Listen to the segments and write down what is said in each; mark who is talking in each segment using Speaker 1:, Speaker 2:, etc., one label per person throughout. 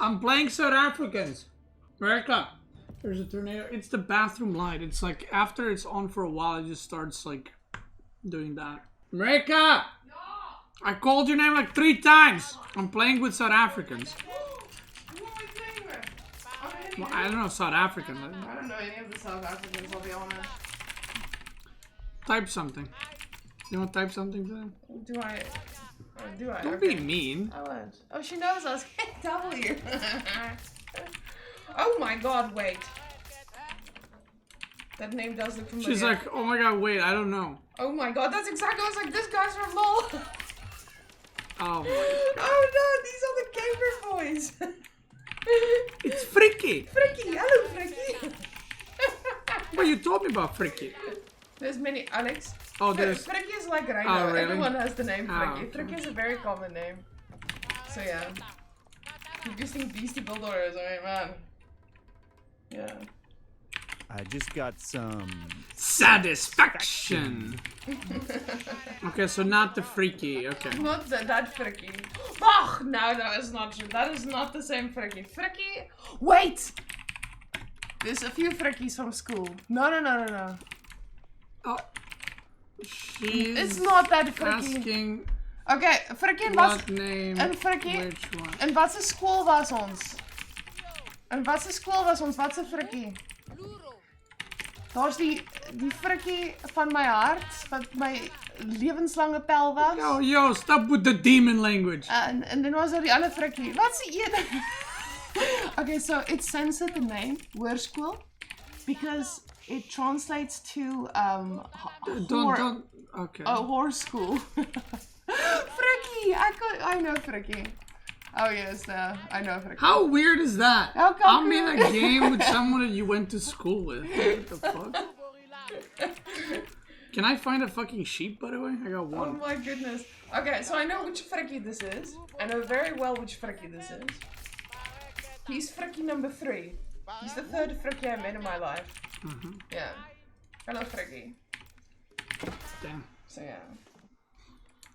Speaker 1: I'm playing South Africans. America. There's a tornado. It's the bathroom light. It's like after it's on for a while, it just starts like doing that. America! No! I called your name like 3 times. I'm playing with South Africans.
Speaker 2: Who am I playing with?
Speaker 1: Well, I don't know South African.
Speaker 2: I don't know any of the South Africans, I'll be honest.
Speaker 1: Type something. You want to type something to them?
Speaker 2: Do I?
Speaker 1: Don't
Speaker 2: okay.
Speaker 1: be mean.
Speaker 2: I won't. Oh, she knows us. W. Oh my god, wait. That name does look familiar.
Speaker 1: She's like, oh my god, wait, I don't know.
Speaker 2: Oh my god, that's exactly what I was like, this guy's from LOL.
Speaker 1: Oh my god.
Speaker 2: Oh no, these are the gamer boys.
Speaker 1: It's Freaky.
Speaker 2: Freaky, hello Freaky.
Speaker 1: Well, you told me about Freaky.
Speaker 2: There's many Alex.
Speaker 1: Oh, there's...
Speaker 2: Freaky is like Rhino.
Speaker 1: Oh, really?
Speaker 2: Everyone has the name Freaky.
Speaker 1: Oh, okay.
Speaker 2: Freaky is a very common name. So yeah. You're using Beastyqt orders, alright man. Yeah.
Speaker 3: I just got some...
Speaker 1: satisfaction! Okay, so not the Freaky, okay.
Speaker 2: Not that Freaky. Oh, no, it's not true. That is not the same Freaky. Freaky... Wait! There's a few Frickies from school. No.
Speaker 1: Oh. She's
Speaker 2: It's not that Freaky.
Speaker 1: asking
Speaker 2: Okay, Freaky en
Speaker 1: what name,
Speaker 2: en Freaky.
Speaker 1: which one.
Speaker 2: En wat se skool was ons? En wat se skool was ons? Wat se Freaky? Daar's die Freaky van my hart, wat my lewenslange pel was.
Speaker 1: Yo, stop with the demon language.
Speaker 2: And then was daar die ander Freaky. Wat's die een? Okay, so it censored the name, hoërskool, because it translates to
Speaker 1: Don't, okay.
Speaker 2: Oh, horse school. Freaky! I know Freaky. Oh yes, I know Freaky.
Speaker 1: How weird is that?
Speaker 2: How
Speaker 1: I'm in a game with someone that you went to school with. What the fuck? Can I find a fucking sheep, by the way? I got
Speaker 2: Oh
Speaker 1: one.
Speaker 2: my goodness. Okay, so I know which Freaky this is. I know very well which Freaky this is. He's Freaky number 3. He's the 3rd Freaky I met in my life. Yeah. Hello, Freaky.
Speaker 1: Damn.
Speaker 2: So yeah.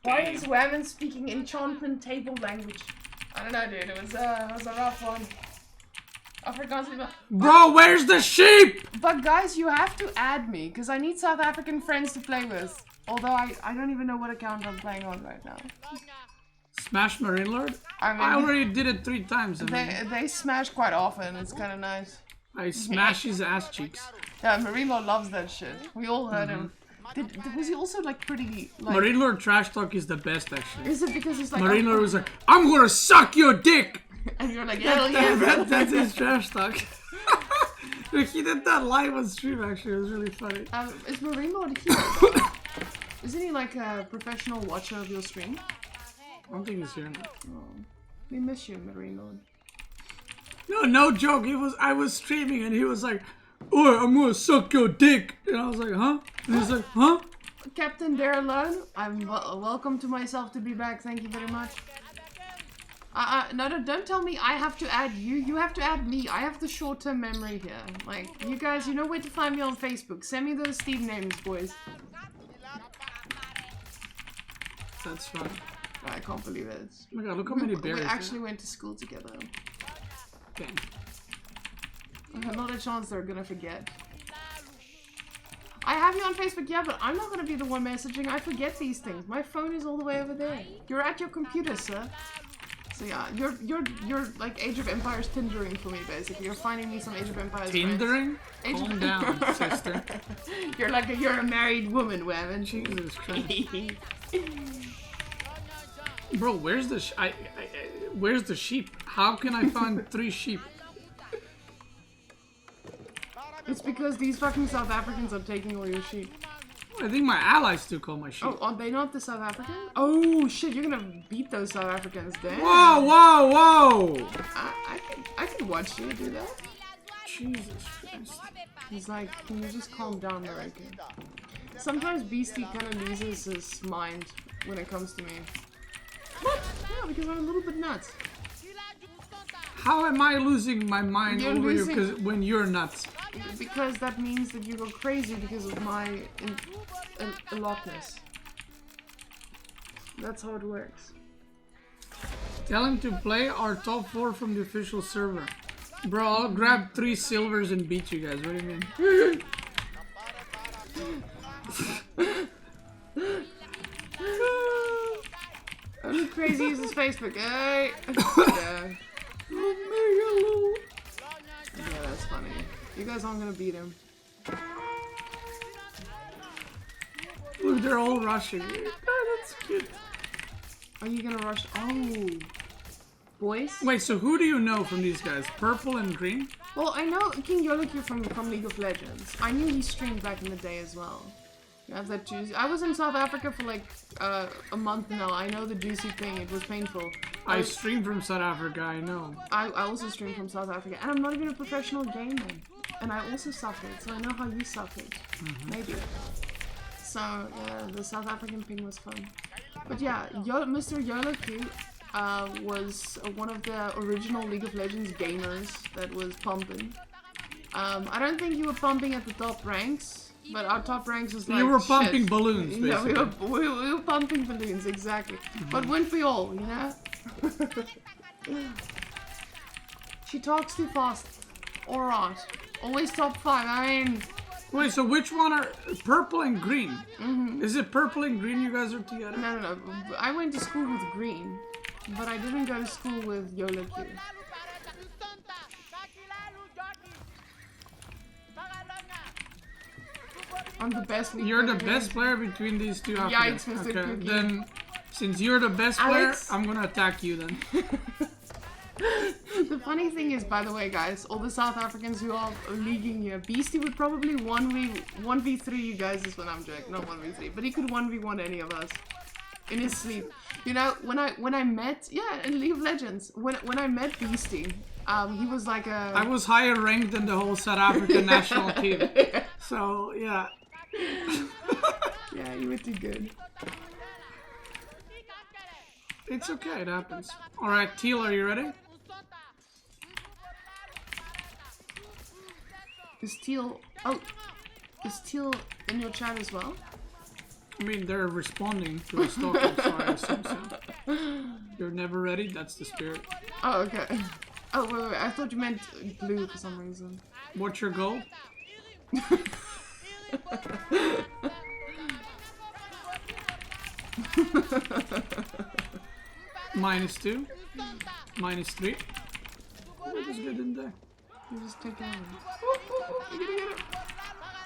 Speaker 2: Why is Whamens speaking enchantment table language? I don't know, dude. It was a rough one. Afrikaans.
Speaker 1: Bro, where's the sheep?
Speaker 2: But guys, you have to add me because I need South African friends to play with. Although I don't even know what account I'm playing on right now.
Speaker 1: Smash Marine Lord?
Speaker 2: I mean,
Speaker 1: I already did it 3 times.
Speaker 2: They smash quite often. It's kind of nice.
Speaker 1: I smash his ass cheeks.
Speaker 2: Yeah, Marine Lord loves that shit. We all heard him. Was he also like pretty like...
Speaker 1: Marine Lord trash talk is the best actually.
Speaker 2: Is it because he's like...
Speaker 1: Marine Lord was like, I'm gonna suck your dick!
Speaker 2: And you're like, hell yeah.
Speaker 1: That's his trash talk. Dude, he did that live on stream actually, it was really funny.
Speaker 2: Is Marine Lord here? Isn't he like a professional watcher of your stream?
Speaker 1: I don't think he's here now.
Speaker 2: Oh, we miss you, Marine Lord.
Speaker 1: No joke, I was streaming and he was like, oh, I'm gonna suck your dick! And I was like, huh? And he's like, huh?
Speaker 2: Captain There Alone, I'm welcome to myself to be back, thank you very much. No, don't tell me I have to add you. You have to add me. I have the short-term memory here. Like, you guys, you know where to find me on Facebook. Send me those Steam names, boys.
Speaker 1: That's fun.
Speaker 2: I can't believe it.
Speaker 1: Oh my god, look how many berries.
Speaker 2: We actually went to school together.
Speaker 1: Damn.
Speaker 2: Not a chance they're gonna forget. I have you on Facebook, yeah, but I'm not gonna be the one messaging. I forget these things. My phone is all the way over there. You're at your computer, sir. So yeah, you're like Age of Empires Tindering for me, basically. You're finding me some Age of Empires
Speaker 1: Tindering?
Speaker 2: friends.
Speaker 1: Calm down, sister.
Speaker 2: You're a married woman, Whamens.
Speaker 1: Jesus Christ. Bro, where's the where's the sheep? How can I find 3 sheep?
Speaker 2: It's because these fucking South Africans are taking all your sheep.
Speaker 1: I think my allies still call my sheep.
Speaker 2: Oh, are they not the South Africans? Oh shit, you're gonna beat those South Africans, damn.
Speaker 1: Whoa!
Speaker 2: I can watch you do that.
Speaker 1: Jesus Christ.
Speaker 2: He's like, can you just calm down, America? Sometimes Beasty kind of loses his mind when it comes to me. What? Yeah, because I'm a little bit nuts.
Speaker 1: How am I losing my mind over you when you're nuts?
Speaker 2: Because that means that you go crazy because of my allotness. That's how it works.
Speaker 1: Tell him to play our top 4 from the official server. Bro, I'll grab 3 silvers and beat you guys. What do you mean?
Speaker 2: Only crazy uses Facebook, eh? Yeah. Yeah, that's funny. You guys aren't gonna beat him.
Speaker 1: Look, they're all rushing. Oh, that's cute.
Speaker 2: Are you gonna rush? Oh. Boys?
Speaker 1: Wait, so who do you know from these guys? Purple and green?
Speaker 2: Well, I know King Yoloku from League of Legends. I knew he streamed back in the day as well. You have that juicy. I was in South Africa for like a month now. I know the juicy thing. It was painful.
Speaker 1: I stream from South Africa, I know.
Speaker 2: I also stream from South Africa. And I'm not even a professional gamer. And I also suffered, so I know how you suffered. Maybe. So, yeah, the South African thing was fun. But yeah, Mr. Yoloku was one of the original League of Legends gamers that was pumping. I don't think you were pumping at the top ranks, but our top ranks was like
Speaker 1: you were pumping
Speaker 2: shit.
Speaker 1: balloons, basically.
Speaker 2: Yeah, we were pumping balloons, exactly. But weren't we all, you know? She talks too fast. Alright. Always top 5, I mean...
Speaker 1: Wait, so which one are purple and green? Is it purple and green you guys are together?
Speaker 2: No. I went to school with green, but I didn't go to school with Yoloku. I'm the best.
Speaker 1: You're the best player between these two Africans.
Speaker 2: Yikes, Mr.
Speaker 1: Okay,
Speaker 2: Cookie.
Speaker 1: then since you're the best
Speaker 2: Alex?
Speaker 1: player, I'm gonna attack you then.
Speaker 2: The funny thing is, by the way, guys, all the South Africans who are leaguing here, Beasty would probably 1v3 you guys is when I'm joking, not 1v3, but he could 1v1 any of us in his sleep. You know, when I met, yeah, in League of Legends, when I met Beasty, he was like a...
Speaker 1: I was higher ranked than the whole South African national team. So, yeah.
Speaker 2: Yeah, you were too good.
Speaker 1: It's okay, it happens. Alright, Teal, are you ready?
Speaker 2: Is Teal... Oh, is Teal in your chat as well?
Speaker 1: I mean, they're responding to a stalker, so I assume so. You're never ready? That's the spirit.
Speaker 2: Oh, okay. Oh, wait, I thought you meant blue for some reason.
Speaker 1: What's your goal? -2. -3. Oh, that was good, didn't they?
Speaker 2: You just take it over. You're gonna get it.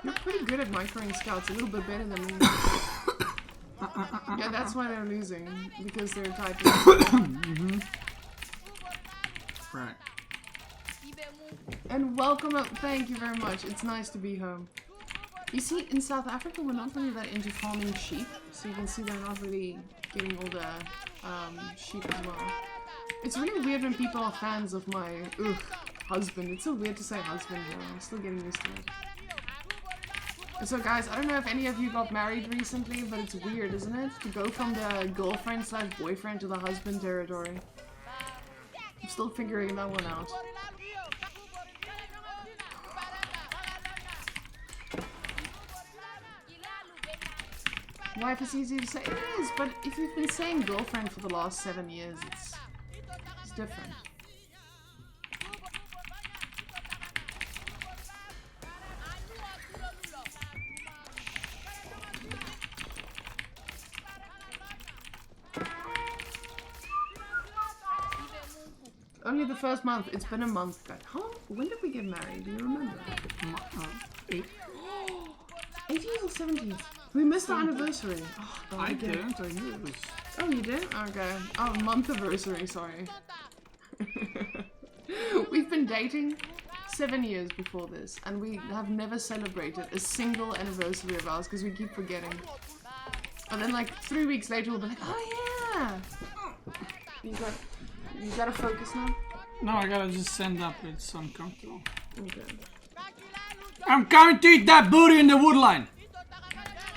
Speaker 2: You're pretty good at microing scouts, a little bit better than me. Yeah, that's why they're losing, because they're typing.
Speaker 1: Right.
Speaker 2: And welcome up, thank you very much. It's nice to be home. You see, in South Africa, we're not really that into farming sheep, so you can see they're not really getting all the sheep as well. It's really weird when people are fans of my husband. It's so weird to say husband now. I'm still getting used to it. So guys, I don't know if any of you got married recently, but it's weird, isn't it? To go from the girlfriend/boyfriend to the husband territory. I'm still figuring that one out. Wife is easy to say. It is, but if you've been saying girlfriend for the last 7 years, it's different. Only the first month. It's been a month, guys. When did we get married? Do you remember?
Speaker 1: 8.
Speaker 2: 18th or 17th? We missed the anniversary. Oh,
Speaker 1: I didn't. I knew it was...
Speaker 2: Oh, you did? Okay. Oh, month anniversary, sorry. We've been dating 7 years before this, and we have never celebrated a single anniversary of ours because we keep forgetting. And then like 3 weeks later we'll be like, oh yeah! You gotta focus now?
Speaker 1: No, I gotta just send up. It's uncomfortable.
Speaker 2: Okay.
Speaker 1: I'm coming to eat that booty in the woodline!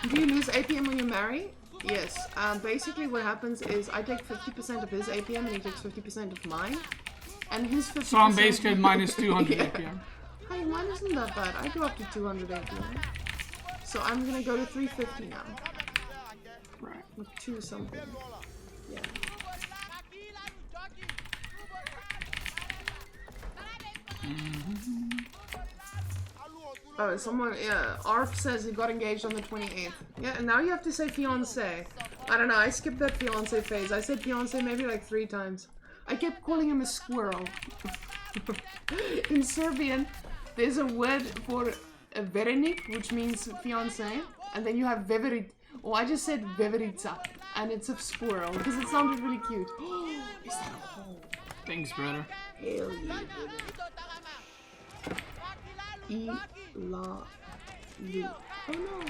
Speaker 2: Do you lose APM when you marry? Yes. Basically what happens is I take 50% of his APM and he takes 50% of mine. And his 50%...
Speaker 1: So I'm basically minus 200
Speaker 2: yeah.
Speaker 1: APM.
Speaker 2: Hey, mine isn't that bad. I go up to 200 APM. So I'm gonna go to 350 now.
Speaker 1: Right.
Speaker 2: With 2 something. Yeah. Oh, someone, yeah, Arf says he got engaged on the 28th. Yeah, and now you have to say fiancé. I don't know, I skipped that fiancé phase. I said fiancé maybe like 3 times. I kept calling him a squirrel. In Serbian, there's a word for a verenik, which means fiancé, and then you have veverit. Oh, I just said veverica, and it's a squirrel, because it sounded really cute. Is that a hole?
Speaker 1: Thanks, brother.
Speaker 2: Hell yeah, brother. La Lu. Oh no.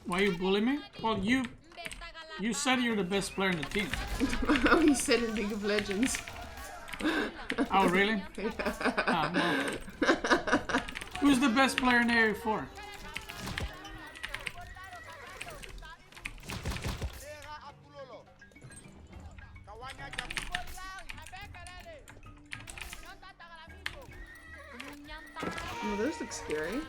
Speaker 1: Why you bully me? Well, you said you're the best player in the team.
Speaker 2: Oh, he said in League of Legends.
Speaker 1: Oh, really? Oh, well. Who's the best player in Area 4?
Speaker 2: Oh, those look scary.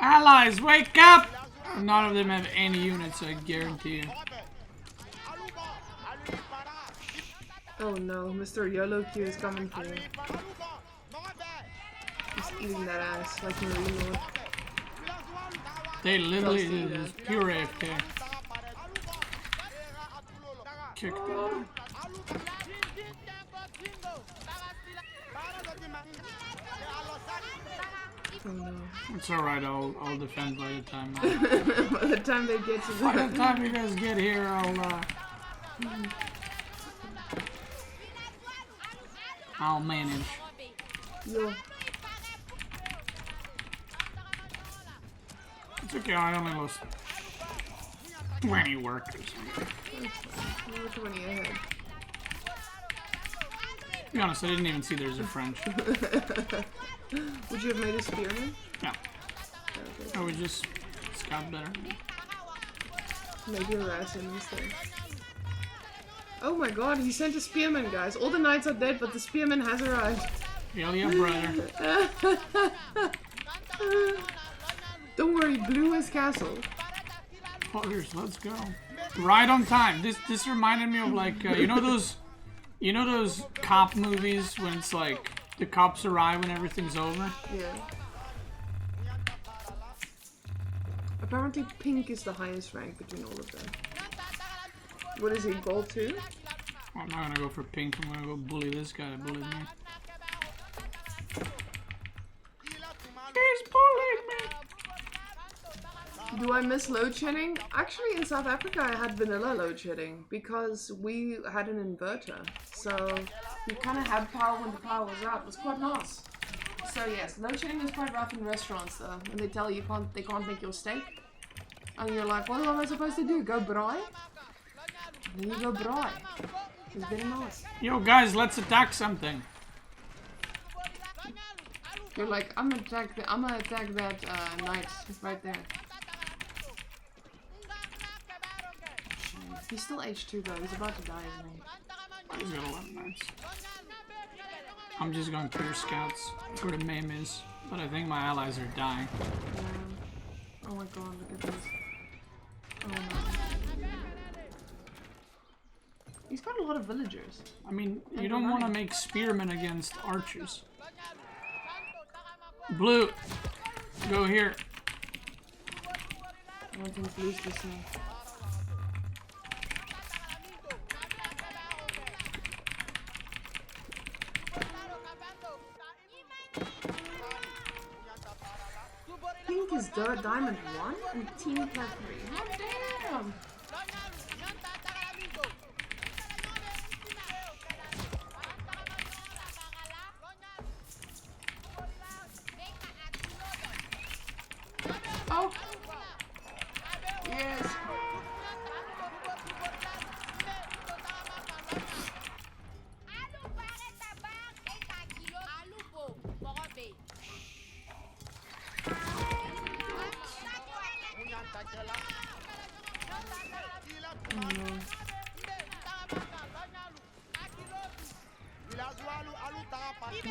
Speaker 1: Allies, wake up! None of them have any units, I guarantee you.
Speaker 2: Oh no, Mr. YOLO Q is coming for you. He's eating that ass like Marine Lord.
Speaker 1: They literally is pure AFK. Kick them.
Speaker 2: Oh no.
Speaker 1: It's alright, I'll defend by the time.
Speaker 2: By the time they get to
Speaker 1: By the time you guys get here, I'll manage.
Speaker 2: Yo.
Speaker 1: It's okay, I only lost 20 workers.
Speaker 2: Which one you ahead?
Speaker 1: To be honest, I didn't even see there's a French.
Speaker 2: Would you have made a spearman?
Speaker 1: No.
Speaker 2: Okay.
Speaker 1: I would just scout better.
Speaker 2: Maybe harass him instead. Oh my god, he sent a spearman, guys. All the knights are dead, but the spearman has arrived.
Speaker 1: Hell yeah, brother.
Speaker 2: Don't worry, blew his castle.
Speaker 1: Poggers, let's go. Right on time. This reminded me of like you know those cop movies when it's like the cops arrive when everything's over?
Speaker 2: Yeah. Apparently pink is the highest rank between all of them. What is he, gold 2?
Speaker 1: I'm not gonna go for pink, I'm gonna go bully this guy that bullied me. He's bullying me!
Speaker 2: Do I miss load shedding? Actually, in South Africa I had vanilla load shedding because we had an inverter. So you kind of had power when the power was out. It was quite nice. So yes, load shedding is quite rough in restaurants though. When they tell you they can't make your steak. And you're like, what am I supposed to do? Go braai? And then you go braai. It's very nice.
Speaker 1: Yo guys, let's attack something.
Speaker 2: You're like, I'm gonna attack that knight right there. He's still H2 though, he's about to die, isn't he?
Speaker 1: He's got 11 knights. I'm just going pure scouts where the maim is, but I think my allies are dying.
Speaker 2: Yeah. Oh my god, look at this. Oh no. He's got a lot of villagers.
Speaker 1: I mean, you don't want to make spearmen against archers. Blue, go here.
Speaker 2: I don't think blue's listening. Pink is diamond 1 and team plat 3. Hot damn! Oh! I'm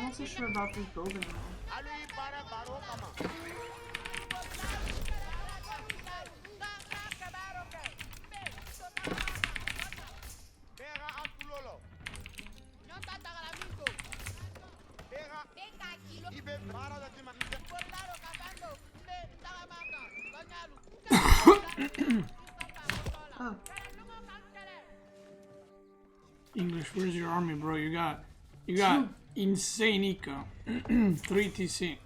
Speaker 2: not so sure about this building now. Oh.
Speaker 1: English, where's your army, bro? You got insane eco. 3 TC.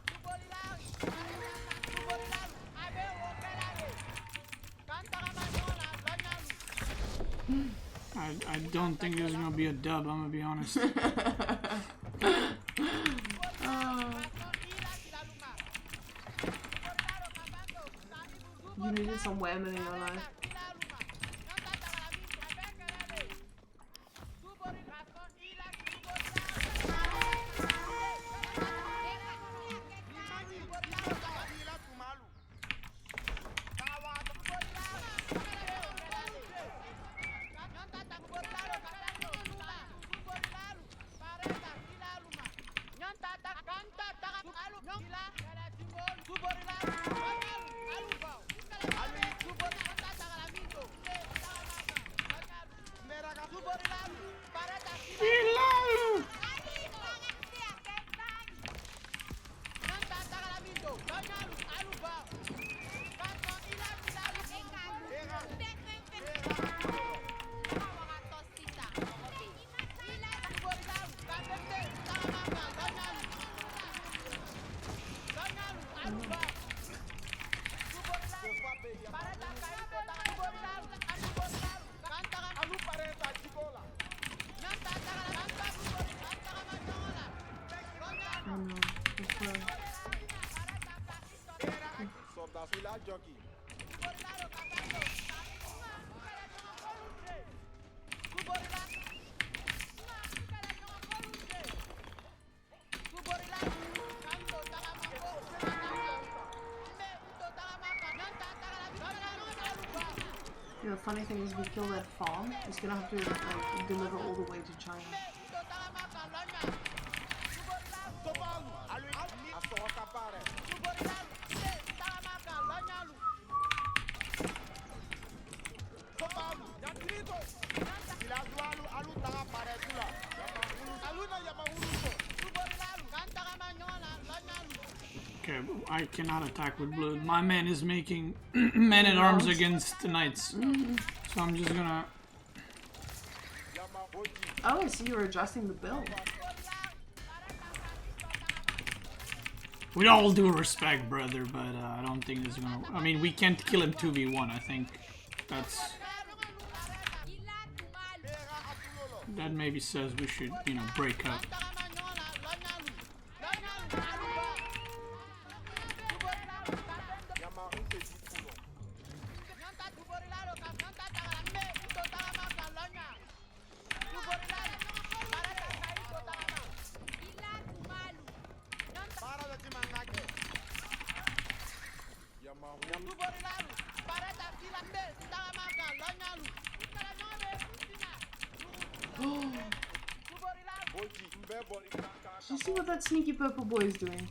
Speaker 1: I don't think there's gonna be a dub, I'm gonna be honest.
Speaker 2: You needed some whammen in your life. The funny thing is, we kill that farm. It's gonna have to like deliver all the way to China.
Speaker 1: Okay, I cannot attack with blue. My man is making men-at-arms against the knights. So I'm just gonna...
Speaker 2: Oh, I see you were adjusting the build.
Speaker 1: With all due respect, brother, but I don't think it's gonna... I mean, we can't kill him 2v1, I think. That's... That maybe says we should, you know, break up.
Speaker 2: Did you see what that sneaky purple boy is doing?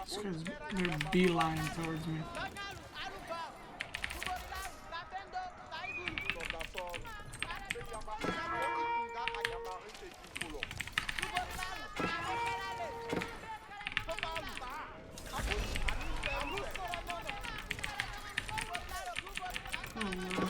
Speaker 1: This guy's they're beeline towards me.
Speaker 2: Oh no.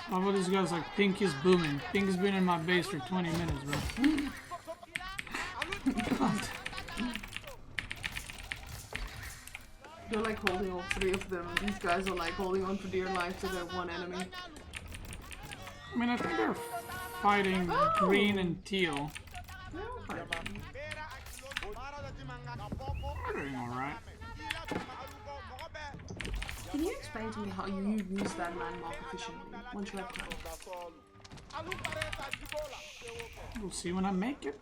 Speaker 1: How about these guys like Pink is booming? Pink has been in my base for 20 minutes, bro.
Speaker 2: They're like holding all three of them. These guys are like holding on for dear life to their one enemy.
Speaker 1: I mean, I think they're fighting green and teal.
Speaker 2: They're
Speaker 1: They're doing alright.
Speaker 2: Can you explain to me how you use that landmark efficiently once you have time?
Speaker 1: We'll see when I make it.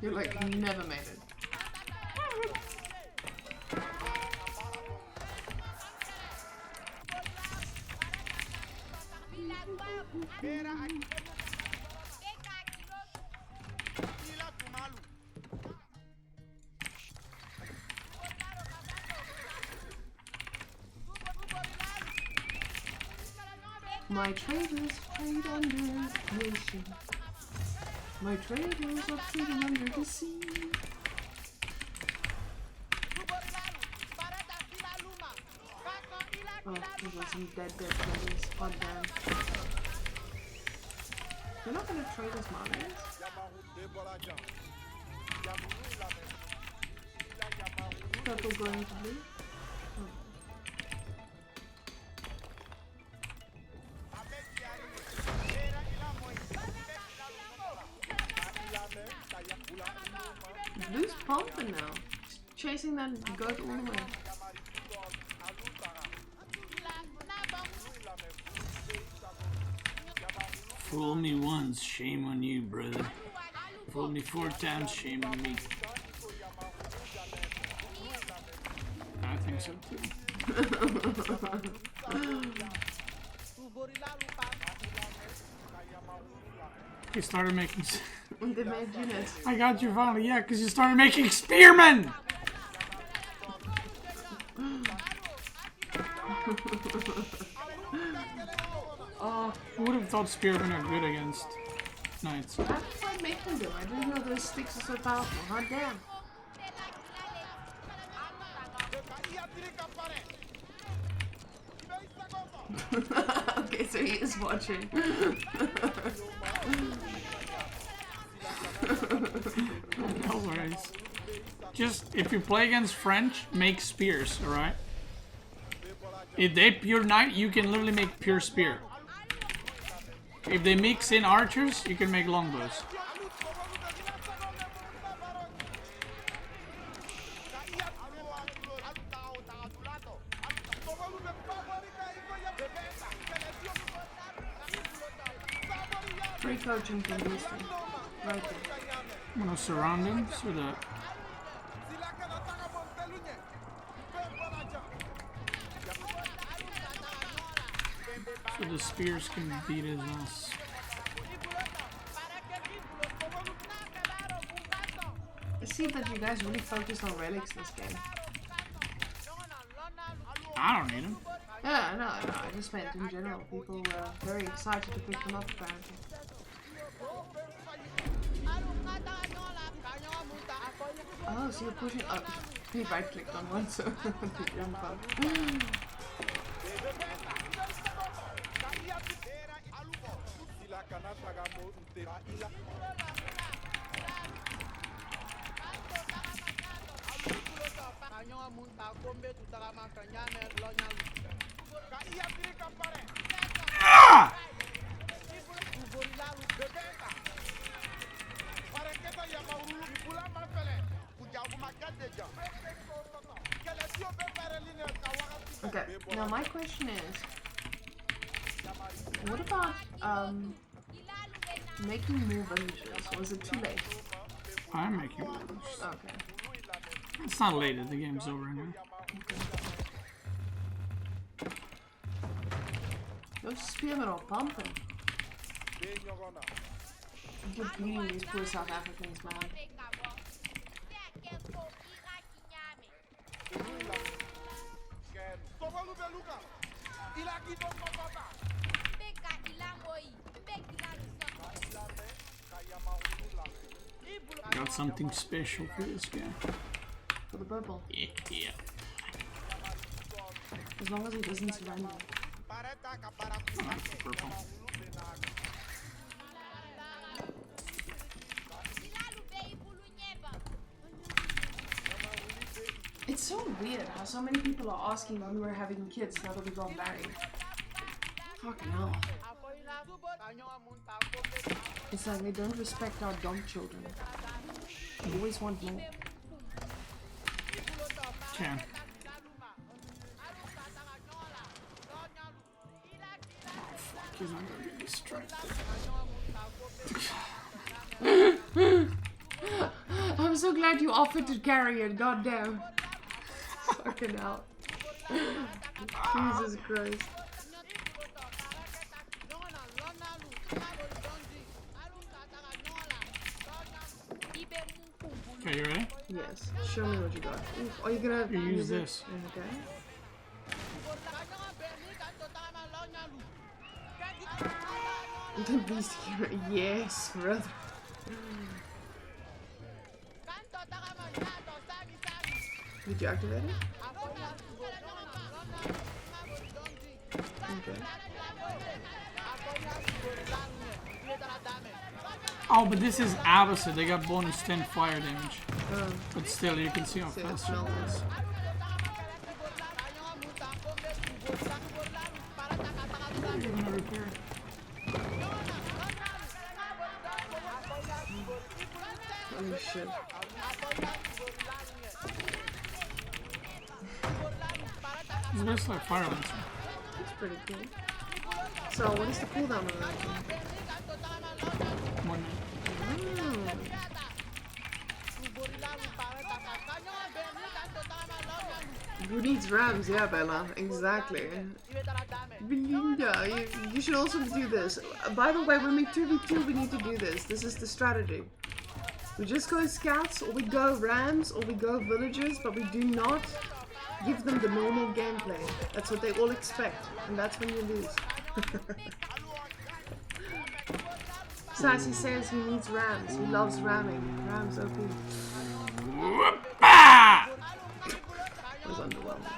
Speaker 2: You're like, never made it. My traders trade under the ocean. My traders are trading under the sea. Oh, there was some dead traders. God damn. You're not gonna trade us miners? Purple going to blue? Blue's pumping now. He's chasing that goat all the way.
Speaker 1: Fool me once, shame on you, brother. Fool me 4 times, shame on me. I think so too. He started making.
Speaker 2: They made units.
Speaker 1: I got you finally, yeah, because you started making spearmen!
Speaker 2: Oh,
Speaker 1: Who would have thought spearmen are good against knights?
Speaker 2: I have to try making them. I didn't know those sticks are so powerful. Hot damn. Okay, so he is watching.
Speaker 1: No worries. Just, if you play against French, make spears, alright? If they pure knight, you can literally make pure spear. If they mix in archers, you can make longbows.
Speaker 2: Free coaching from Beasty. Right there.
Speaker 1: I'm gonna surround him so that the spears can beat his ass.
Speaker 2: It seems that you guys really focused on relics this game.
Speaker 1: I don't need him.
Speaker 2: Yeah, no, I just meant in general. People were very excited to pick them up apparently. Oh, so you're pushing up. He right clicked on one, so to jump up.
Speaker 1: Ah!
Speaker 2: Okay, now my question is, what about making more villages? Was it too late?
Speaker 1: I'm making one.
Speaker 2: Okay.
Speaker 1: It's not late, the game's over now.
Speaker 2: Those spearmen are pumping. You're beating these poor South Africans, man.
Speaker 1: Got something special for this guy.
Speaker 2: For the purple.
Speaker 1: Yeah.
Speaker 2: As long as he doesn't surrender.
Speaker 1: I like the purple.
Speaker 2: It's so weird how so many people are asking when we're having kids now that we got married. Fucking hell. It's like they don't respect our dumb children. They always want more.
Speaker 1: Can. He's not gonna get distracted.
Speaker 2: I'm so glad you offered to carry it, goddamn. Fucking hell. Jesus Christ.
Speaker 1: Okay, you ready?
Speaker 2: Yes. Show me what you got. Ooh, are you gonna
Speaker 1: use this?
Speaker 2: Okay. The Beastyqt. Yes, brother. Did you activate it? Okay.
Speaker 1: Oh, but this is opposite. They got bonus 10 fire damage.
Speaker 2: Oh.
Speaker 1: But still, you can see how fast it is. You're gonna repair it.
Speaker 2: Oh shit.
Speaker 1: It's basically like fire lancer.
Speaker 2: That's pretty cool. So, what is the cooldown on that thing?
Speaker 1: 1 minute.
Speaker 2: Who needs rams? Yeah, Bella. Exactly. Belinda, you should also do this. By the way, when we 2v2, we need to do this. This is the strategy. We just go scouts, or we go rams, or we go villagers, but we do not give them the normal gameplay. That's what they all expect, and that's when you lose. Sassy says he needs rams. He loves ramming. Rams OP. It was underwhelming.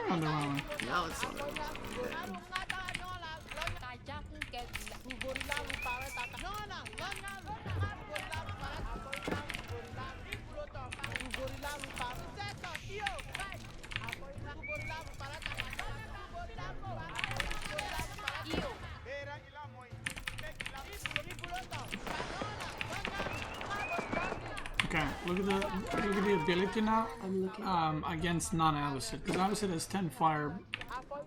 Speaker 1: Underwhelming.
Speaker 2: Now it's underwhelming.
Speaker 1: Okay, look at the ability now.
Speaker 2: I'm looking.
Speaker 1: Against non-Avocet, because Avocet has 10 fire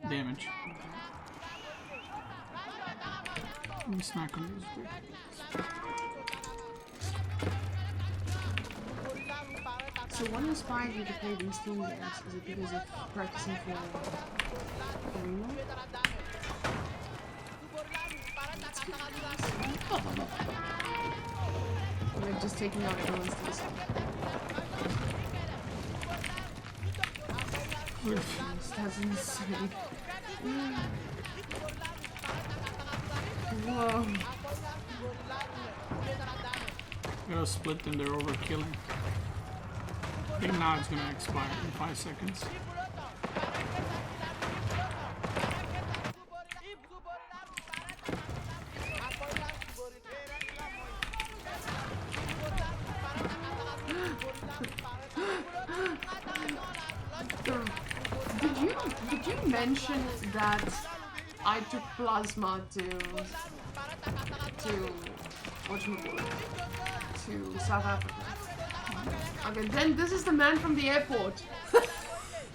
Speaker 1: damage. Let me snack on these.
Speaker 2: So what inspired you to play these team games? Is it because of practicing for Arena? Or just taking out everyone's to the side? That's insane. Whoa.
Speaker 1: Gotta split them, they're overkilling. I think now it's gonna expire in 5 seconds.
Speaker 2: Did you mention that I took plasma to South Africa? Okay, then this is the man from the airport.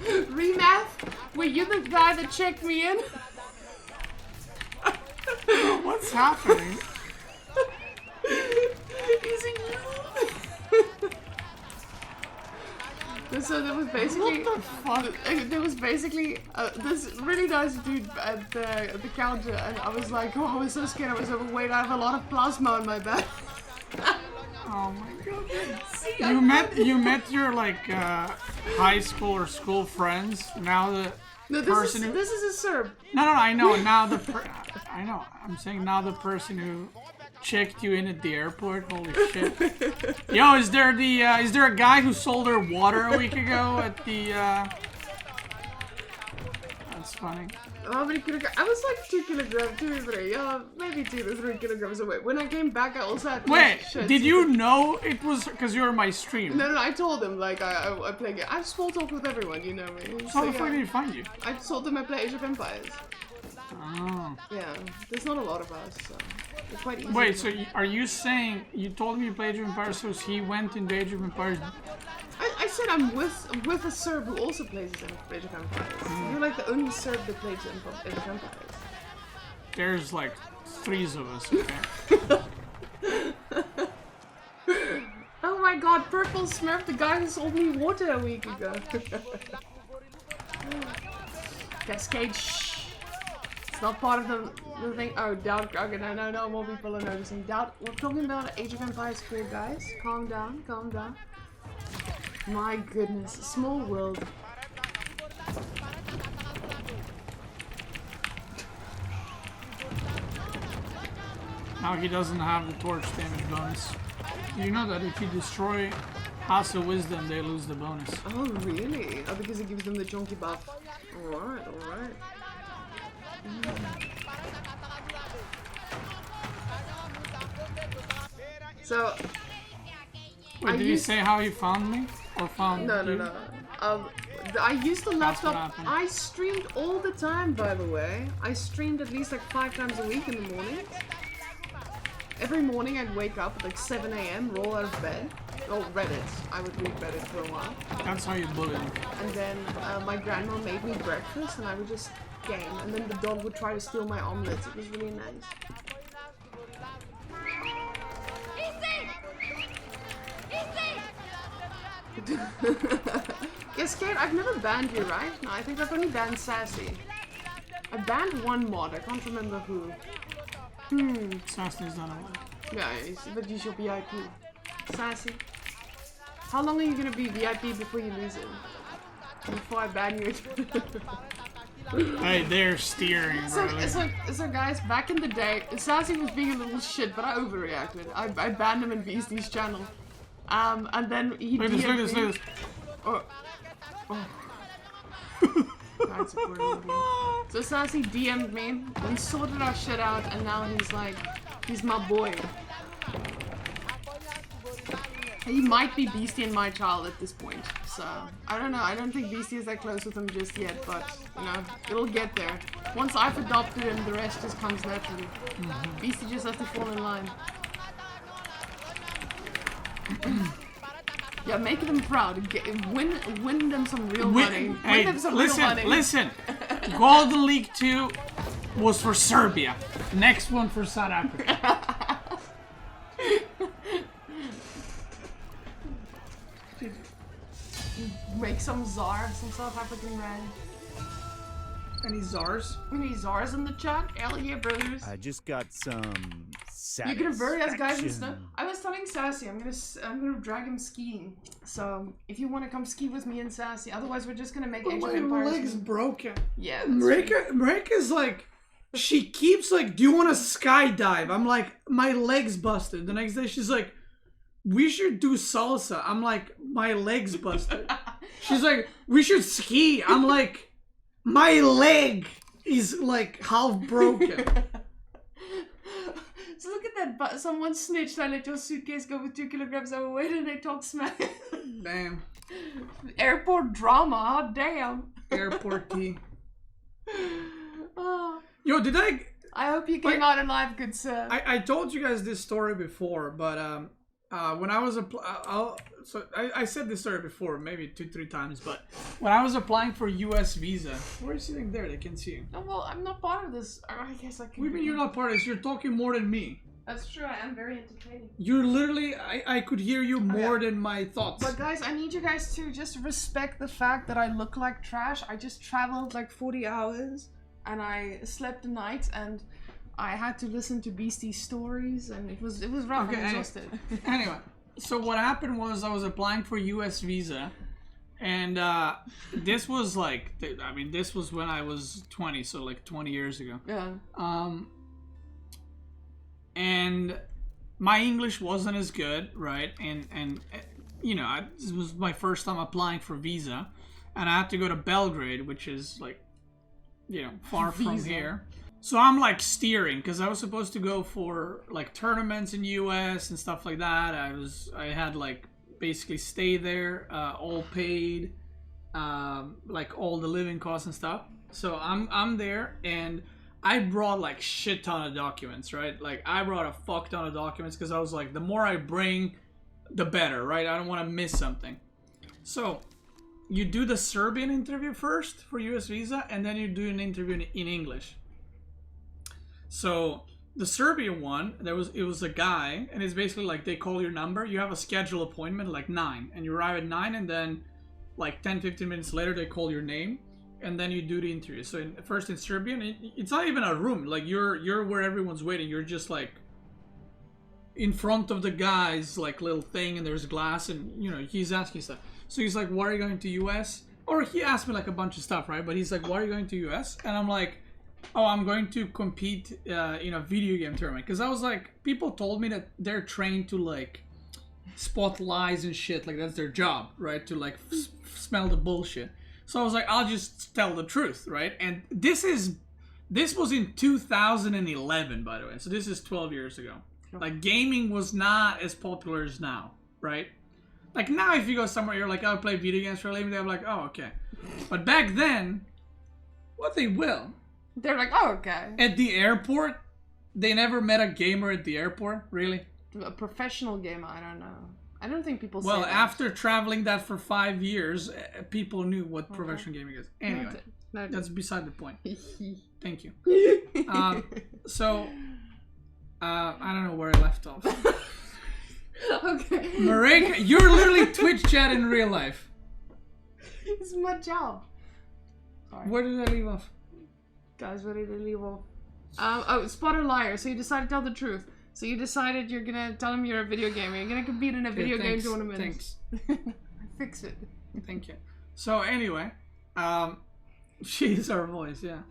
Speaker 2: Remath, were you the guy that checked me in?
Speaker 1: What's happening?
Speaker 2: Is it you? So there was basically there was basically this really nice dude at the counter, and I was like, oh, I was so scared. I was overweight. I have a lot of plasma on my back.
Speaker 1: Oh my god! You met your like high school or school friends. Now the
Speaker 2: this is a Serb.
Speaker 1: No, I know. Now I know. I'm saying now the person who checked you in at the airport. Holy shit! Yo, is there a guy who sold her water a week ago at the? That's funny.
Speaker 2: How many kilograms? I was like 2 kilograms, 2 or 3. Yeah, maybe 2 to 3 kilograms away. When I came back, I also had.
Speaker 1: Wait, did you know it was because you were my stream?
Speaker 2: No, I told them like I play game. I have small talk with everyone, you know me.
Speaker 1: How the fuck did he find you?
Speaker 2: I told them I play Age of Empires.
Speaker 1: Oh.
Speaker 2: Yeah, there's not a lot of us, so it's quite easy.
Speaker 1: Wait, so are you saying, you told me you played Age of Empires, so he went in Age of Empires?
Speaker 2: I said I'm with a Serb who also plays in Age of Empires. You're like the only Serb that plays in Age of Empires.
Speaker 1: There's like 3 of us, okay?
Speaker 2: Oh my god, Purple Smurf, the guy who sold me water a week ago. Cascade, shh. It's not part of the thing. Oh, doubt. Okay, no, more people are noticing. Doubt. We're talking about Age of Empires here, guys. Calm down, calm down. My goodness, small world.
Speaker 1: Now he doesn't have the torch damage bonus. You know that if you destroy House of Wisdom, they lose the bonus.
Speaker 2: Oh, really? Oh, because it gives them the chunky buff. Alright, alright. So...
Speaker 1: Wait, did you say how you found me? Or found
Speaker 2: No. I used the laptop. I streamed all the time, by the way. I streamed at least like 5 times a week in the morning. Every morning I'd wake up at like 7 AM, roll out of bed. Oh, Reddit. I would read Reddit for a while.
Speaker 1: That's how you bully me.
Speaker 2: And then my grandma made me breakfast and I would just game. And then the dog would try to steal my omelets. It was really nice. Yes, Kate, I've never banned you, right? No, I think I've only banned Sassy. I banned one mod, I can't remember who.
Speaker 1: Sassy's not aware.
Speaker 2: Yeah, but you should VIP. Sassy. How long are you gonna be VIP before you lose it? Before I ban you?
Speaker 1: Hey, they're steering, bro.
Speaker 2: So guys, back in the day, Sassy was being a little shit, but I overreacted. I banned him in Beasty's channel. And then he
Speaker 1: Look at this.
Speaker 2: Oh. That's important. So Sassy DM'd me, we sorted our shit out, and now he's my boy. He might be Beasty and my child at this point, so I don't know. I don't think Beasty is that close with him just yet, but you know, it'll get there. Once I've adopted him, the rest just comes naturally. Beasty just has to fall in line. Yeah, make them proud. Win them some real money.
Speaker 1: Hey,
Speaker 2: win them some real money.
Speaker 1: Listen. Golden League 2 was for Serbia. Next one for South Africa.
Speaker 2: Make some czar, some South African rag.
Speaker 1: Any czars?
Speaker 2: Any czars in the chat? Hell yeah, brothers.
Speaker 3: I just got some
Speaker 2: You're gonna bury us guys in
Speaker 3: satisfaction.
Speaker 2: snow. I was telling Sassy I'm gonna drag him skiing. So if you want to come ski with me and Sassy, otherwise we're just gonna make Age of
Speaker 1: My
Speaker 2: Empires.
Speaker 1: leg's broken.
Speaker 2: Yeah. That's true.
Speaker 1: Marika's like, she keeps like, do you want to skydive? I'm like, my leg's busted. The next day she's like, we should do salsa. I'm like, my leg's busted. She's like, we should ski. I'm like, my leg is like half broken.
Speaker 2: So look at that, but someone snitched. I let your suitcase go with 2 kilograms overweight and they talk smack.
Speaker 1: Damn.
Speaker 2: Airport drama, hot damn.
Speaker 1: Airport tea.
Speaker 2: Oh.
Speaker 1: Yo, did I
Speaker 2: hope you came out alive, good sir.
Speaker 1: I told you guys this story before, but when I was I said this story before, maybe 2-3 times, but when I was applying for US visa, where are you sitting there? They can see you.
Speaker 2: Oh, well, I'm not part of this. I guess I can.
Speaker 1: What do you mean you're not part of this? You're talking more than me.
Speaker 2: That's true. I am very entertaining.
Speaker 1: You're literally, I could hear you more than my thoughts.
Speaker 2: But guys, I need you guys to just respect the fact that I look like trash. I just traveled like 40 hours and I slept a night and I had to listen to Beastie stories and it was rough.
Speaker 1: Okay,
Speaker 2: I'm exhausted.
Speaker 1: Anyway, so what happened was I was applying for US visa and this was like, I mean, this was when I was 20, so like 20 years ago.
Speaker 2: Yeah.
Speaker 1: And my English wasn't as good, right? And you know, this was my first time applying for visa, and I had to go to Belgrade, which is like, you know, far from here. So I'm like steering because I was supposed to go for like tournaments in US and stuff like that. I had like basically stay there, all paid, like all the living costs and stuff. So I'm there and I brought like shit ton of documents, right? Like I brought a fuck ton of documents because I was like, the more I bring, the better, right? I don't want to miss something. So you do the Serbian interview first for US visa, and then you do an interview in English. So the Serbian one, it was a guy, and it's basically like they call your number. You have a scheduled appointment like 9, and you arrive at 9, and then like 10-15 minutes later they call your name, and then you do the interview. So first in Serbian, it's not even a room. Like you're where everyone's waiting. You're just like in front of the guy's like little thing, and there's glass, and you know he's asking stuff. So he's like, "Why are you going to US?" Or he asked me like a bunch of stuff, right? But he's like, "Why are you going to US?" And I'm like, "Oh, I'm going to compete in a video game tournament." Because I was like, people told me that they're trained to like spot lies and shit. Like that's their job, right? To like smell the bullshit. So I was like, I'll just tell the truth, right? And this was in 2011, by the way. So this is 12 years ago. Like gaming was not as popular as now, right? Like now, if you go somewhere, you're like, "Oh, I play video games for a living." They're like, "Oh, okay." But back then, well, they will.
Speaker 2: They're like, "Oh, okay."
Speaker 1: At the airport, they never met a gamer at the airport, really?
Speaker 2: A professional gamer, I don't know. I don't think people say
Speaker 1: Well,
Speaker 2: that.
Speaker 1: after traveling that for 5 years, people knew what professional gaming is. Anyway, that's beside the point. Thank you. So, I don't know where I left off.
Speaker 2: Okay.
Speaker 1: Marika, you're literally Twitch chat in real life.
Speaker 2: It's my job. Sorry.
Speaker 1: Where did I leave off?
Speaker 2: Guys, where did I leave off? Oh, spot a liar. So you decided to tell the truth. So you decided you're gonna tell him you're a video gamer. You're gonna compete in a video game tournament.
Speaker 1: Thanks.
Speaker 2: Fix it.
Speaker 1: Thank you. So anyway, she's our voice, yeah.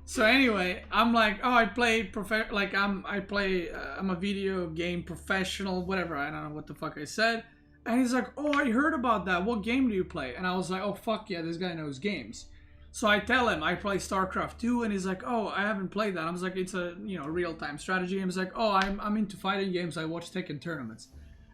Speaker 1: So anyway, I'm like, "Oh, I play I'm a video game professional, whatever." I don't know what the fuck I said. And he's like, "Oh, I heard about that. What game do you play?" And I was like, "Oh, fuck yeah, this guy knows games." So I tell him I play StarCraft 2, and he's like, "Oh, I haven't played that." I was like, "It's a, real-time strategy." And he's like, "Oh, I'm into fighting games. I watch Tekken tournaments."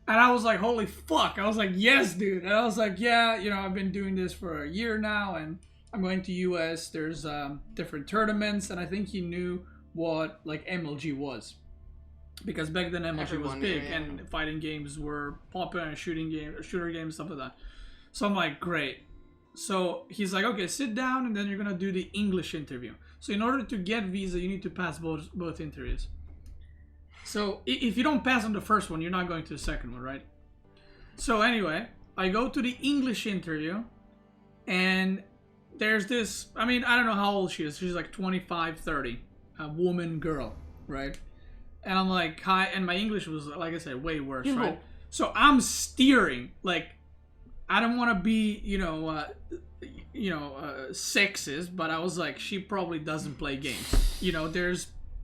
Speaker 1: And I was like, "Holy fuck." I was like, "Yes, dude." And I was like, "Yeah, I've been doing this for a year now, and I'm going to US. There's different tournaments." And I think he knew what like MLG was, because back then MLG was big, and fighting games were popular, and shooter games, stuff like that. So I'm like, great. So he's like, "Okay, sit down, and then you're gonna do the English interview." So in order to get visa, you need to pass both interviews. So if you don't pass on the first one, you're not going to the second one, right? So anyway, I go to the English interview, and there's this, I don't know how old she is. She's like 25, 30, a woman, girl, right? And I'm like, "Hi," and my English was, like I said, way worse, right? So I'm steering, like, I don't want to be, sexist, but I was like, she probably doesn't play games.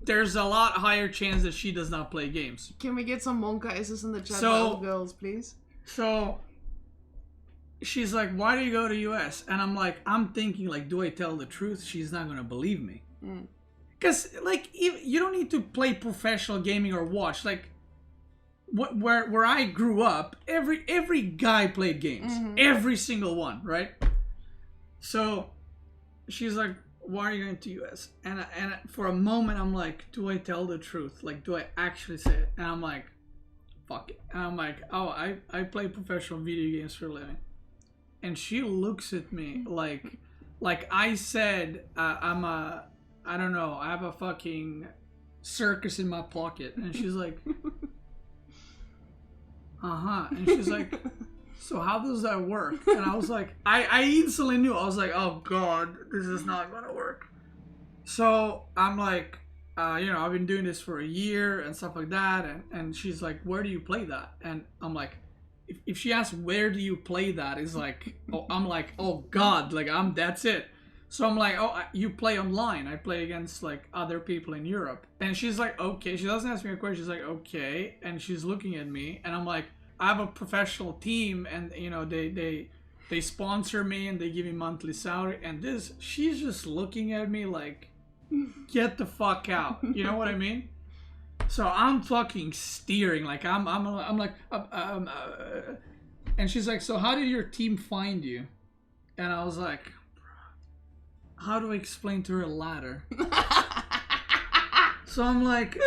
Speaker 1: There's a lot higher chance that she does not play games.
Speaker 2: Can we get some Monka Isis in the chat, all girls, please?
Speaker 1: So she's like, "Why do you go to US?" And I'm thinking, like, do I tell the truth? She's not going to believe me. Because, like, you don't need to play professional gaming or watch. Like, where I grew up, every guy played games. Every single one, right? So she's like, "Why are you going to US?" And for a moment, I'm like, do I tell the truth? Like, do I actually say it? And I'm like, fuck it. And I'm like, "Oh, I play professional video games for a living." And she looks at me like I said, I don't know, I have a fucking circus in my pocket. And she's like, "Uh-huh." And she's like, "So how does that work?" And I was like, I instantly knew. I was like, "Oh God, this is not gonna work." So I'm like, I've been doing this for a year and stuff like that. And she's like, "Where do you play that?" And I'm like, if she asks, "Where do you play that?" It's like, I'm like, "Oh God," like that's it. So I'm like, "Oh, you play online." I play against like other people in Europe. And she's like, "Okay." She doesn't ask me a question. She's like, "Okay." And she's looking at me, and I'm like, I have a professional team, and they sponsor me, and they give me monthly salary. And she's just looking at me like, get the fuck out. You know what I mean? So I'm fucking steering, like I'm like, and she's like, "So how did your team find you?" And I was like, how do I explain to her a ladder? So I'm like,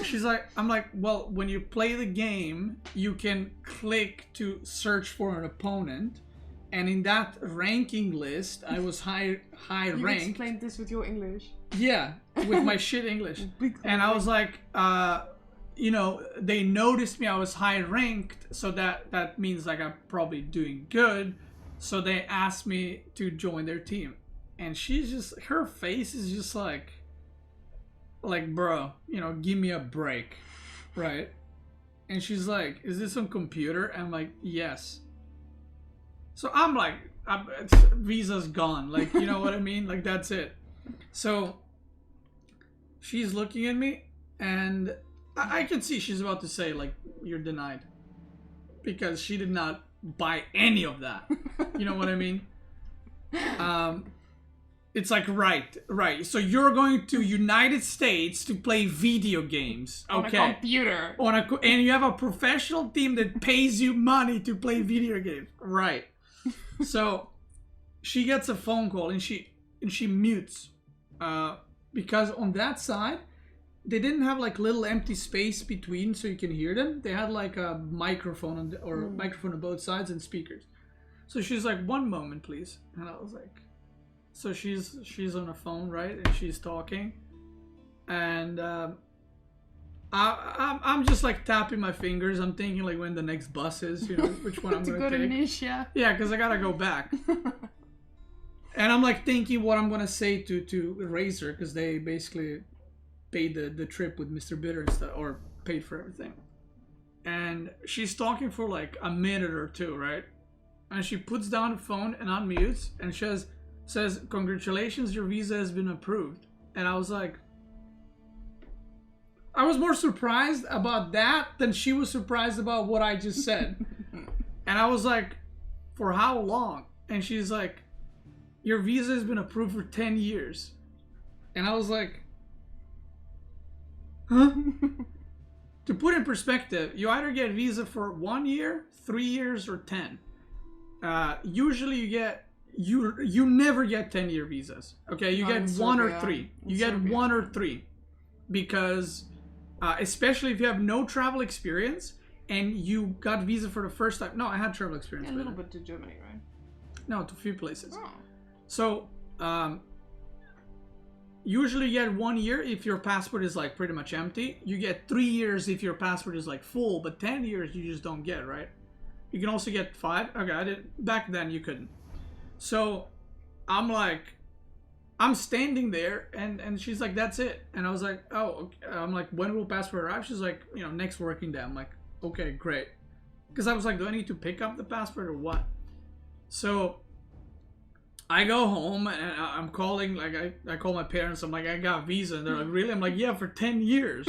Speaker 1: she's like, I'm like, well, when you play the game, you can click to search for an opponent. And in that ranking list, I was high
Speaker 2: You
Speaker 1: ranked.
Speaker 2: explained this with your English.
Speaker 1: Yeah, with my shit English. And I was like, you know, they noticed me, I was high ranked, so that means like I'm probably doing good. So they asked me to join their team. And she's just, her face is just like, bro, you know, give me a break, right? And she's like, is this on computer? I'm like, yes. So I'm like, visa's gone, like, you know what I mean? Like, that's it. So she's looking at me, and I can see she's about to say, like, you're denied. Because she did not buy any of that. You know what I mean? It's like, right. So you're going to United States to play video games. Okay.
Speaker 2: On a computer.
Speaker 1: And you have a professional team that pays you money to play video games. Right. So she gets a phone call and she mutes. Because on that side, they didn't have like little empty space between so you can hear them. They had like a microphone microphone on both sides and speakers. So she's like, one moment, please. And I was like, so she's on the phone, right? And she's talking. And I'm just like tapping my fingers. I'm thinking like when the next bus is, you know, which one I'm going to take.
Speaker 2: To Nisha.
Speaker 1: Yeah, because I got to go back. And I'm like thinking what I'm going to say to Razor, because they basically paid the trip with Mr. Bitter and stuff, or paid for everything. And she's talking for like a minute or two, right? And she puts down the phone and unmutes and says, congratulations, your visa has been approved. And I was like, I was more surprised about that than she was surprised about what I just said. And I was like, for how long? And she's like, your visa has been approved for 10 years. And I was like, huh? To put in perspective, you either get visa for 1 year, 3 years, or 10. Usually you never get 10-year visas. Okay, you get one or three. You get one or three, because especially if you have no travel experience and you got visa for the first time. No, I had travel experience.
Speaker 2: A little bit to Germany, right?
Speaker 1: No, to a few places.
Speaker 2: Oh.
Speaker 1: So usually you get 1 year if your passport is like pretty much empty. You get 3 years if your passport is like full, but 10 years you just don't get, right? You can also get 5. Okay, I did back then you couldn't. So I'm like, I'm standing there and she's like, that's it. And I was like, oh, okay. I'm like, when will passport arrive? She's like, you know, next working day. I'm like, okay, great. Because I was like, do I need to pick up the passport or what? So I go home and I'm calling, like I call my parents. I'm like, I got a visa. And they're like, really? I'm like, yeah, for 10 years.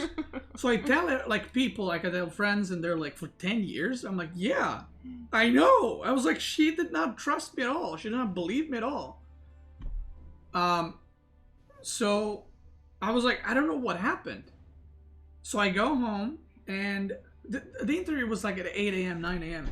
Speaker 1: So I tell like people, like I tell friends, and they're like, for 10 years? I'm like, yeah, I know. I was like, she did not trust me at all. She did not believe me at all. So I was like, I don't know what happened. So I go home, and the interview was like at 8 a.m., 9 a.m.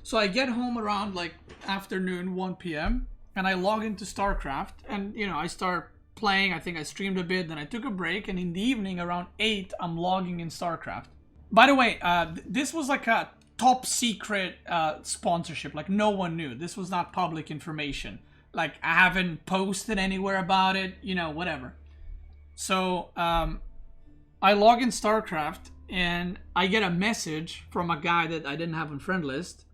Speaker 1: So I get home around like afternoon, 1 p.m. and I log into StarCraft, and you know, I start playing. I think I streamed a bit, then I took a break, and in the evening around 8, I'm logging in StarCraft. By the way, this was like a top secret sponsorship. Like no one knew. This was not public information. Like I haven't posted anywhere about it, you know, whatever. So I log in StarCraft and I get a message from a guy that I didn't have on friend list.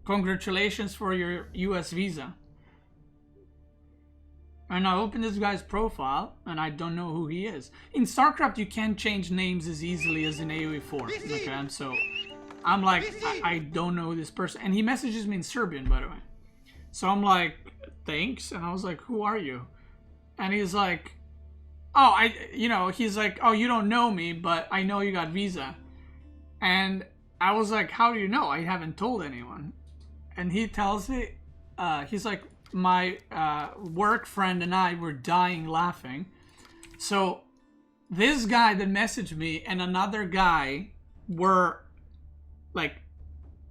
Speaker 1: Congratulations for your US visa. And I open this guy's profile and I don't know who he is. In StarCraft you can't change names as easily as in AoE 4. Okay, and so I'm like, I don't know this person. And he messages me in Serbian, by the way. So I'm like, thanks. And I was like, who are you? And he's like, oh, he's like, oh, you don't know me, but I know you got visa. And I was like, how do you know? I haven't told anyone. And he tells me, he's like, my work friend and I were dying laughing. So this guy that messaged me and another guy were like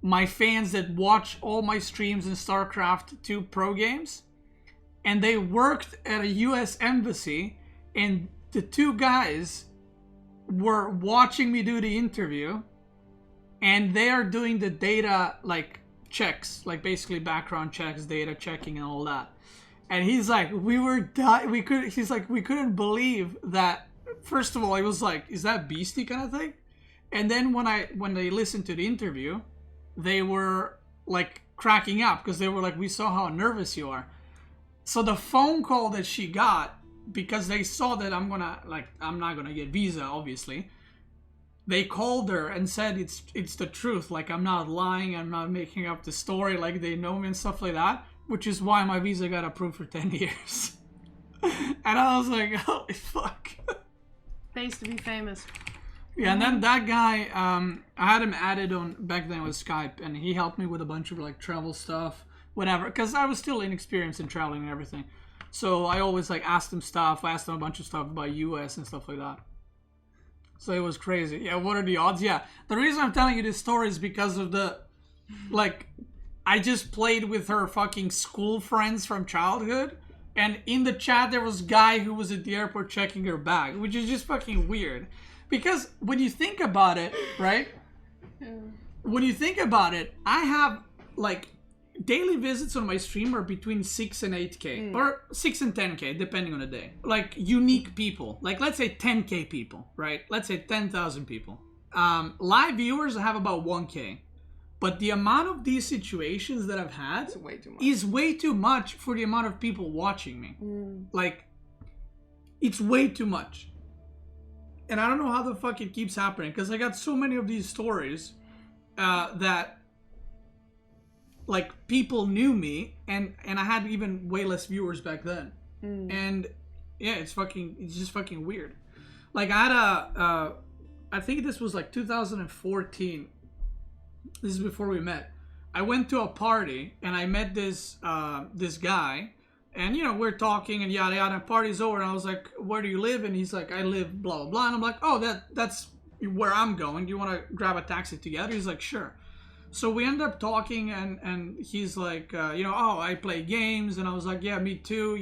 Speaker 1: my fans that watch all my streams in StarCraft 2 pro games, and they worked at a US embassy, and the two guys were watching me do the interview, and they are doing the data like checks, like basically background checks, data checking, and all that. And he's like, he's like, we couldn't believe that. First of all, he was like, is that Beasty kind of thing? And then when they listened to the interview, they were like cracking up because they were like, we saw how nervous you are. So the phone call that she got, because they saw that I'm not gonna get visa, obviously. They called her and said it's the truth. Like, I'm not lying. I'm not making up the story. Like, they know me and stuff like that. Which is why my visa got approved for 10 years. And I was like, holy fuck.
Speaker 2: Pays to be famous.
Speaker 1: Yeah, and then that guy, I had him added on back then with Skype, and he helped me with a bunch of like travel stuff, whatever, because I was still inexperienced in traveling and everything. So I always like asked him stuff. I asked him a bunch of stuff about US and stuff like that. So it was crazy. Yeah, what are the odds? Yeah, the reason I'm telling you this story is because of the, like, I just played with her fucking school friends from childhood, and in the chat there was a guy who was at the airport checking her bag, which is just fucking weird. Because when you think about it, right? Yeah. When you think about it, I have like daily visits on my stream are between 6 and 8K or 6 and 10K depending on the day. Like unique people, like let's say 10K people, right? Let's say 10,000 people. Live viewers have about 1K, but the amount of these situations that I've had is way too much for the amount of people watching me. Like, it's way too much. And I don't know how the fuck it keeps happening, because I got so many of these stories that like people knew me, and I had even way less viewers back then. And yeah, it's just fucking weird. Like, I had I think this was like 2014. This is before we met. I went to a party and I met this guy, and you know, we're talking and yada yada. Party's over, and I was like, "Where do you live?" And he's like, "I live blah blah blah." And I'm like, "Oh, that's where I'm going. Do you want to grab a taxi together?" He's like, "Sure." So we end up talking, and he's like, "Oh, I play games," and I was like, "Yeah, me too.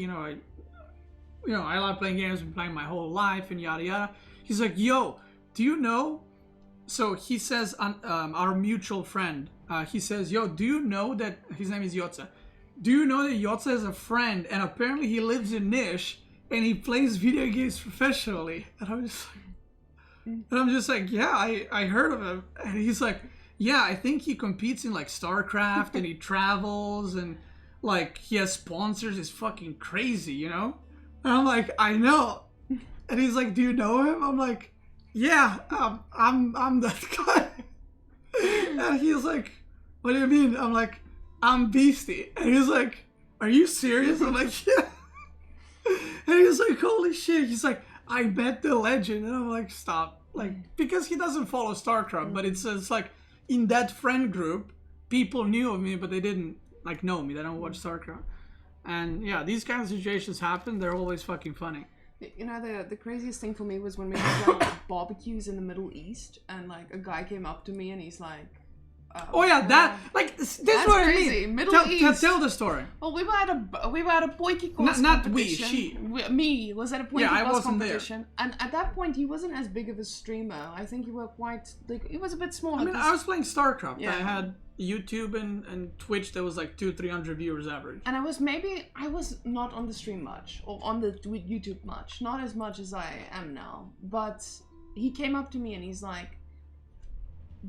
Speaker 1: I love playing games. I've been playing my whole life," and yada yada. He's like, "Yo, do you know?" So he says, our mutual friend, he says, "Yo, do you know that," his name is Yotza, "do you know that Yotza is a friend, and apparently he lives in Nish, and he plays video games professionally?" And I'm just like, "Yeah, I heard of him." And he's like, "Yeah, I think he competes in like StarCraft, and he travels, and like he has sponsors. It's fucking crazy, you know?" And I'm like, "I know." And he's like, "Do you know him?" I'm like, "Yeah, I'm that guy." And he's like, "What do you mean?" I'm like, "I'm Beasty." And he's like, "Are you serious?" I'm like, "Yeah." And he's like, "Holy shit." He's like, "I met the legend." And I'm like, "Stop." Like, because he doesn't follow StarCraft, but it's like in that friend group, people knew of me, but they didn't like know me. They don't watch StarCraft. And yeah, these kind of situations happen. They're always fucking funny.
Speaker 2: You know, the craziest thing for me was when we had like barbecues in the Middle East, and like a guy came up to me and he's like,
Speaker 1: "Oh yeah, that like this is what
Speaker 2: crazy.
Speaker 1: I mean."
Speaker 2: Middle East.
Speaker 1: Tell the story.
Speaker 2: Well, we were at a Beastyqt competition.
Speaker 1: Not we, she.
Speaker 2: Me was at a Beastyqt
Speaker 1: I wasn't
Speaker 2: competition, there. And at that point he wasn't as big of a streamer. I think you were quite like, he was a bit smaller.
Speaker 1: I mean, I was playing StarCraft.
Speaker 2: Yeah.
Speaker 1: I had YouTube and Twitch. There was like 200-300 viewers average.
Speaker 2: And I was not on the stream much, or on the YouTube much, not as much as I am now. But he came up to me and he's like,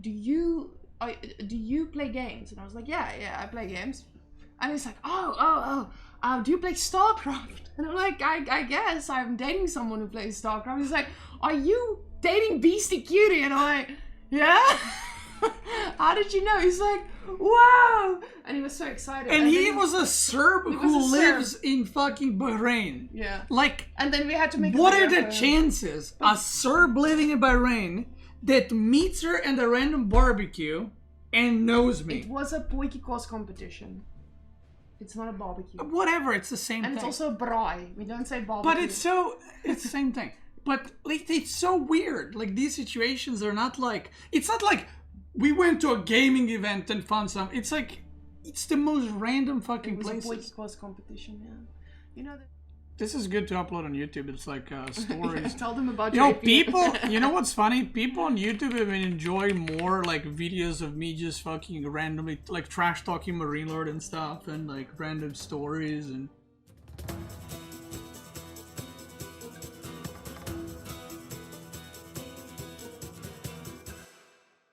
Speaker 2: do you play games?" And I was like, yeah, I play games. And he's like, do you play StarCraft? And I'm like, I guess I'm dating someone who plays StarCraft. He's like, "Are you dating Beastyqt?" And I'm like, "Yeah." "How did you know?" He's like, "Wow!" And he was so excited.
Speaker 1: And he was a Serb who lives in fucking Bahrain.
Speaker 2: Yeah.
Speaker 1: Like,
Speaker 2: and then we had to make.
Speaker 1: What are the chances a Serb living in Bahrain that meets her at a random barbecue and knows me?
Speaker 2: It was a Beastyqt competition. It's not a barbecue.
Speaker 1: Whatever, it's the same thing.
Speaker 2: And it's also a braai. We don't say barbecue.
Speaker 1: But it's the same thing. But like, it's so weird. Like, these situations are not like, it's not like we went to a gaming event and found some. It's like, it's the most random fucking places.
Speaker 2: It was a Beastyqt competition, yeah. You know that.
Speaker 1: This is good to upload on YouTube. It's like stories.
Speaker 2: Tell them about
Speaker 1: You
Speaker 2: your
Speaker 1: know,
Speaker 2: AP.
Speaker 1: people, you know what's funny? People on YouTube have been enjoying more like videos of me just fucking randomly like trash talking Marine Lord and stuff and like random stories and